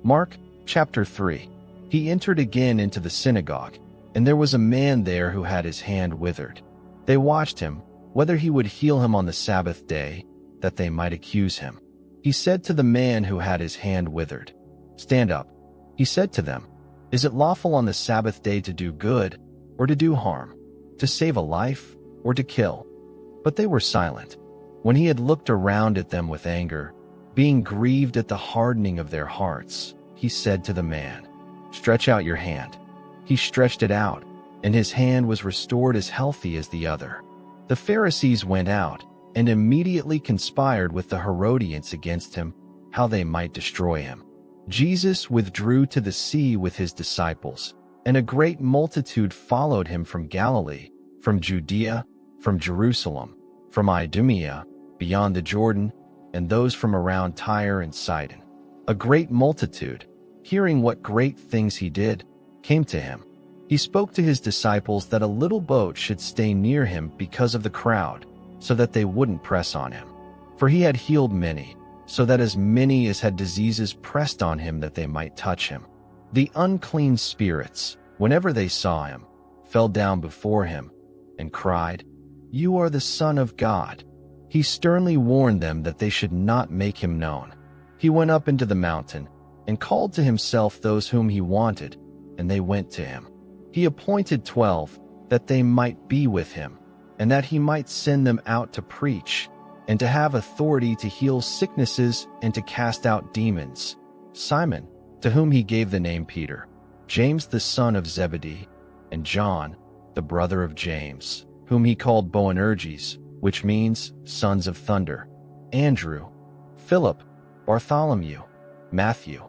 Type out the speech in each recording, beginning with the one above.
Mark chapter 3. He entered again into the synagogue, and there was a man there who had his hand withered. They watched him, whether he would heal him on the Sabbath day, that they might accuse him. He said to the man who had his hand withered, "Stand up." He said to them, "Is it lawful on the Sabbath day to do good or to do harm, to save a life or to kill?" But they were silent. When he had looked around at them with anger, being grieved at the hardening of their hearts, he said to the man, "Stretch out your hand." He stretched it out, and his hand was restored as healthy as the other. The Pharisees went out and immediately conspired with the Herodians against him, how they might destroy him. Jesus withdrew to the sea with his disciples, and a great multitude followed him from Galilee, from Judea, from Jerusalem, from Idumea, beyond the Jordan, and those from around Tyre and Sidon. A great multitude, hearing what great things he did, came to him. He spoke to his disciples that a little boat should stay near him because of the crowd, so that they wouldn't press on him. For he had healed many, so that as many as had diseases pressed on him that they might touch him. The unclean spirits, whenever they saw him, fell down before him and cried, "You are the Son of God." He sternly warned them that they should not make him known. He went up into the mountain and called to himself those whom he wanted, and they went to him. He appointed 12, that they might be with him, and that he might send them out to preach, and to have authority to heal sicknesses and to cast out demons. Simon, to whom he gave the name Peter, James the son of Zebedee, and John, the brother of James, whom he called Boanerges, which means sons of thunder, Andrew, Philip, Bartholomew, Matthew,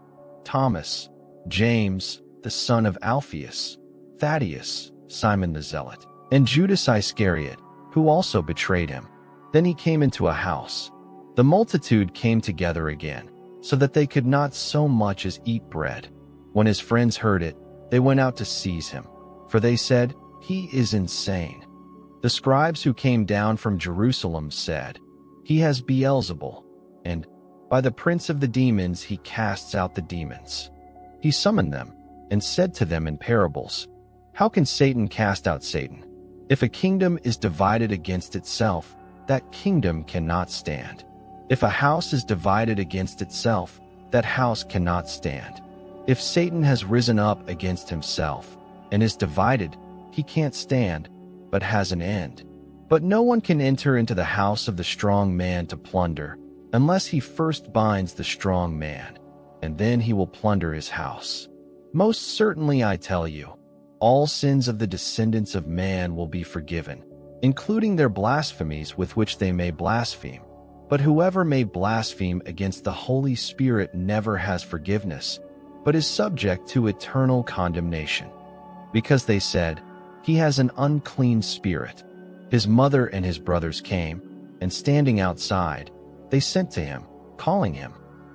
Thomas, James, the son of Alphaeus, Thaddeus, Simon the Zealot, and Judas Iscariot, who also betrayed him. Then he came into a house. The multitude came together again, so that they could not so much as eat bread. When his friends heard it, they went out to seize him, for they said, "He is insane." The scribes who came down from Jerusalem said, "He has Beelzebul, and by the prince of the demons he casts out the demons." He summoned them and said to them in parables, "How can Satan cast out Satan? If a kingdom is divided against itself, that kingdom cannot stand. If a house is divided against itself, that house cannot stand. If Satan has risen up against himself and is divided, he can't stand, but has an end. But no one can enter into the house of the strong man to plunder, unless he first binds the strong man, and then he will plunder his house. Most certainly I tell you, all sins of the descendants of man will be forgiven, including their blasphemies with which they may blaspheme. But whoever may blaspheme against the Holy Spirit never has forgiveness, but is subject to eternal condemnation. Because they said, 'He has an unclean spirit.' His mother and his brothers came, and standing outside, they sent to him, calling him.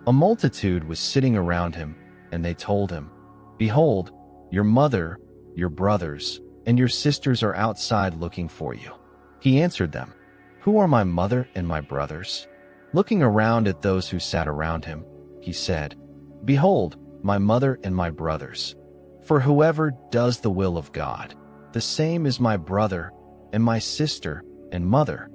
A multitude was sitting around him, and they told him, 'Behold, your mother, your brothers, and your sisters are outside looking for you.' He answered them, 'Who are my mother and my brothers?' Looking around at those who sat around him, he said, 'Behold, my mother and my brothers. For whoever does the will of God, the same is my brother and my sister and mother.'